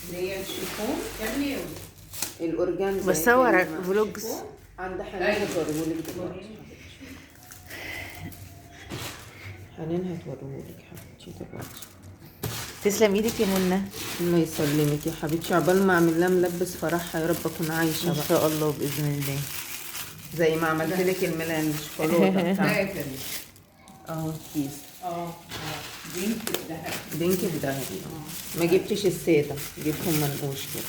اللي هي الشيفون يعني الاورجانزا. بصور فلوجز عند حنان هتوريهولك دلوقتي. حنان هتوريهولك حبيبتي دلوقتي. تسلم ايدك يا منى. الله يسلمك يا حبيبتي، عقبال ما اعمل لها ملبس فرحها يا رب اكون عايشه ان بقى شاء الله باذن الله. زي ما عملت لك الميلان الشوكولاته ده بتاعتك. يا كريم. كيس بينك الذهب. بينك بذهبي. ما جبتش الساده، جبتهم منقوش كده.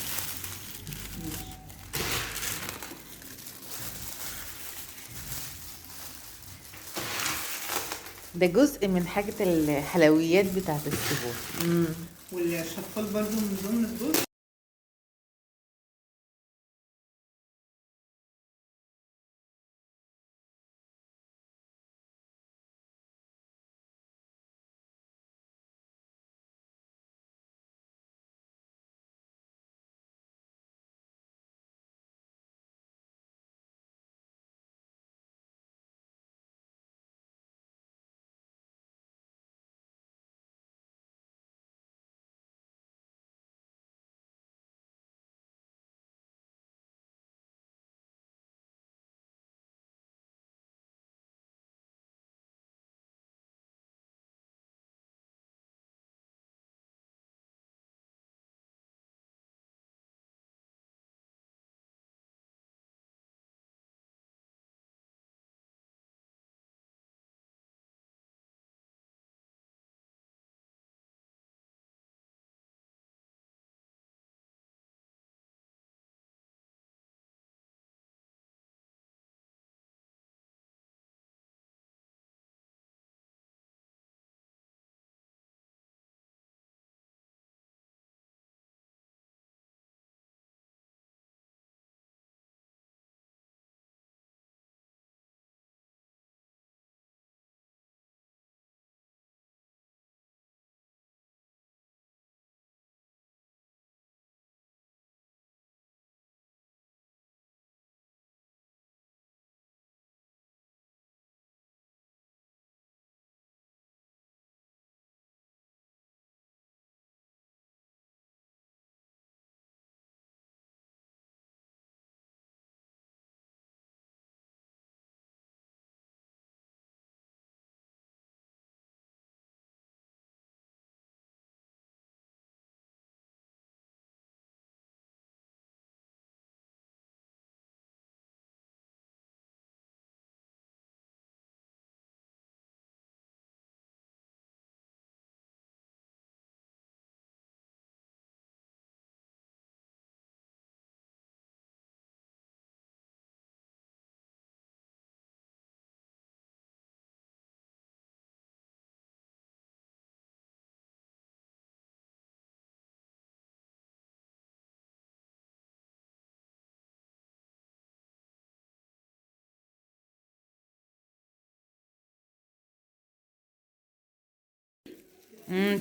ده جزء من حاجه الحلويات بتاعت السبوع. والشفاط برضو من ضمن الجزء.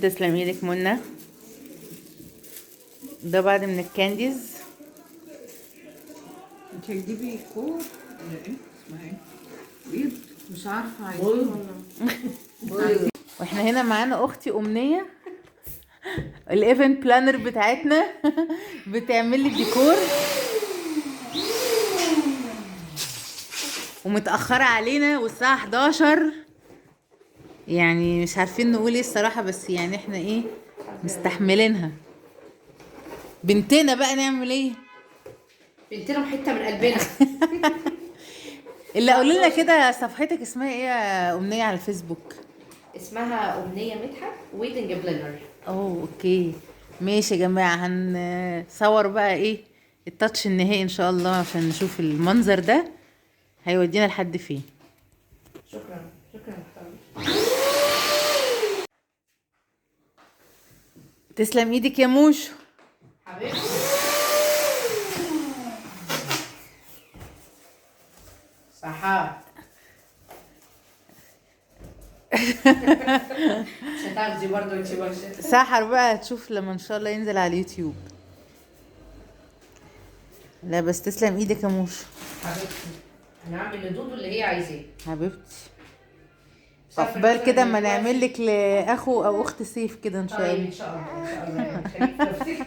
تسلم ايدك منى. ده بعد من الكانديز. انت هتجيبي كور ولا ايه؟ اسمها ايه؟ بيض. مش عارفه عايزين ولا واحنا هنا معانا اختي امنيه الايفنت بلانر بتاعتنا بتعمل لي ديكور ومتاخره علينا والساعه 11، يعني مش عارفين نقول ايه الصراحه، بس يعني احنا ايه مستحملينها. بنتنا بقى نعمل ايه؟ بنتنا حته من قلبنا. اللي قولي لنا كده صفحتك اسمها ايه يا امنيه على الفيسبوك؟ اسمها امنيه مدحت ويدنج بلانر. اوكي ماشي يا جماعه، هنصور بقى ايه التاتش النهائي ان شاء الله عشان نشوف المنظر ده هيودينا لحد فين. شكرا شكرا محترم. تسلم ايدك يا موشو حبيبتي. صحات. مش هتاخدي برضه انت ماشيه. سحر بقى هتشوف لما ان شاء الله ينزل على اليوتيوب. لا بس تسلم ايدك يا موشو حبيبتي هنعمل لدودو اللي هي عايزاه. حبيبتي. عقبال كده اما نعمل لك لاخو او اخت سيف كده ان شاء طيب الله. ان شاء الله ان شاء الله يعني خليك نفسك.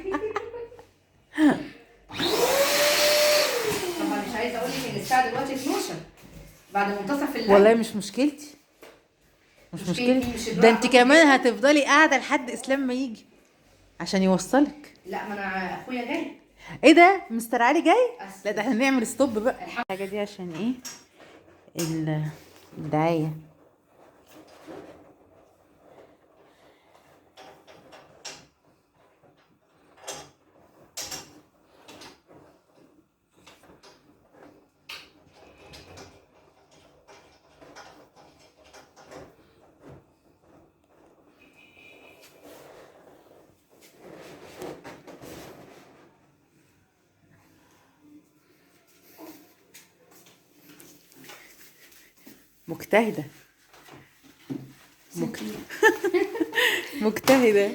بعد منتصف الليل. والله مش مشكلتي، مش مشكلتي، مشكلتي. ده انت كمان هتفضلي قاعده لحد اسلام ما يجي عشان يوصلك. لا ما انا اخويا جاي. ايه ده مستر علي جاي؟ أسف. لا ده احنا هنعمل ستوب بقى. الحاجه دي عشان ايه؟ الدعايه. مجتهدة مجتهدة.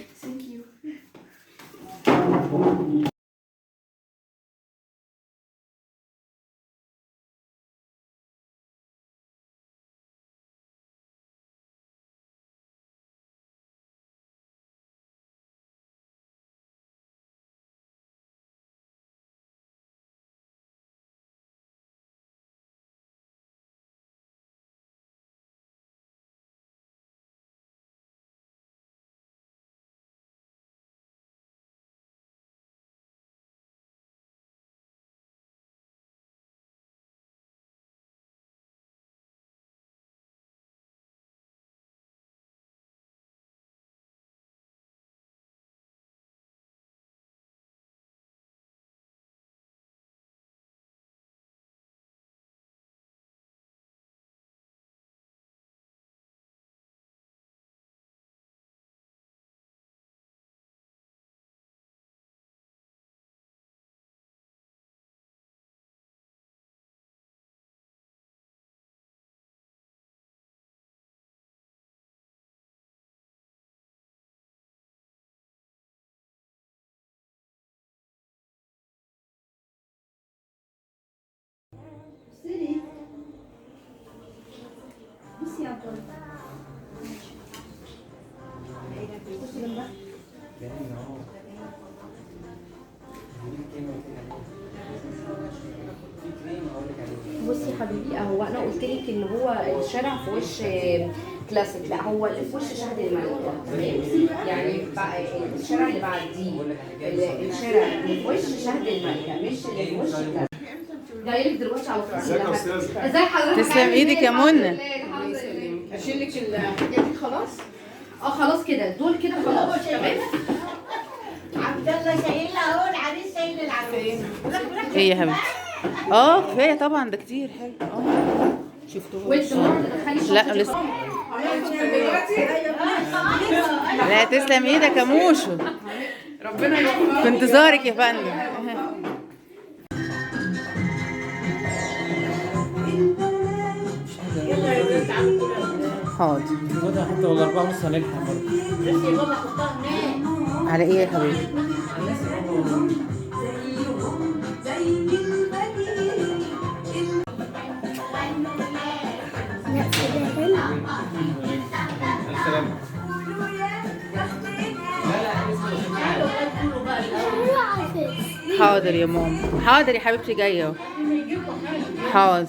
بصي يا حبيبي اهو انا قلت لك ان هو الشارع في وش كلاسيك، لا هو اللي في وش شهد الملك تمام. يعني الشارع اللي بعديه الشارع اللي في وش شهد الملكه مش اللي في وش كلاسيك. جاي لك دلوقتي على طول. ازيك يا استاذه؟ ازي حضرتك؟ تسلم ايدك يا منى. اشيل لك الحاجات دي خلاص. خلاص كده دول كده خلاص تمام. عبد الله شايلها اهو، العريس شايل العروس. ايه يا حبيبتي؟ كفايه طبعا، ده كتير حلو. شفتوه؟ والدمار تدخلي لا لسه. لا تسلم ايدك يا موشو. ربنا يوفقك. في انتظارك يا فندم. حاضر. خدها حتى ولا 4:30 هنلحق برضه. بس يا بابا حطها هناك. على ايه يا حبيبي؟ حاضر يا ماما، حاضر يا حبيبتي جايه اهو. حاضر.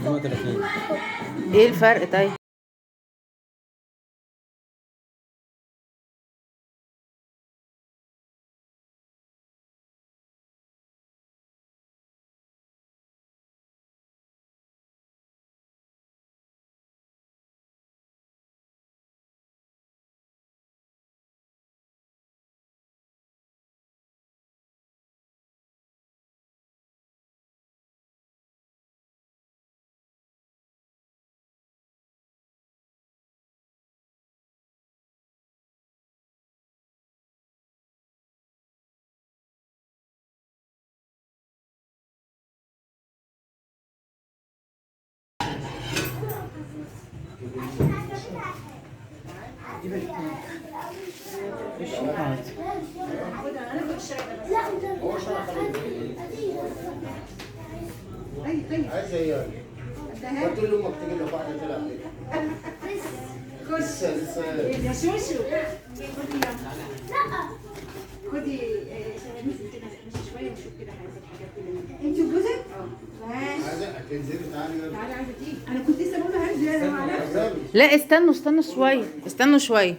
بابا 330. ايه الفرق طيب؟ عايز ايه؟ قلت له امك تجيب له واحده تلعب بيها. لسه يا شوشو خدي شراميز كده شويه وشوف كده عايزه الحاجات اللي انت وجوزك؟ ماشي. هتنزلي تعالي يلا. تعالي عايزه تيجي. انا كنت لسه بقول له هنزل انا مع نفسي. يلا. لا استنوا شويه، استنوا شويه.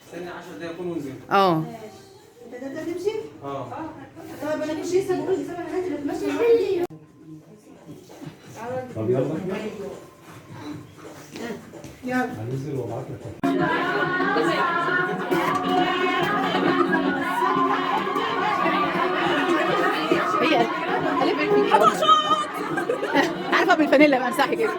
استني 10 دقايق اكون ونزلت. اه انت تمشي؟ اه طيب انا مش لسه بقول لسه انا هنزل اتمشى. طب يلا يلا هننزل وابعت لك. هي قلبت عارفه بالفانيلا بقى امسحي كده.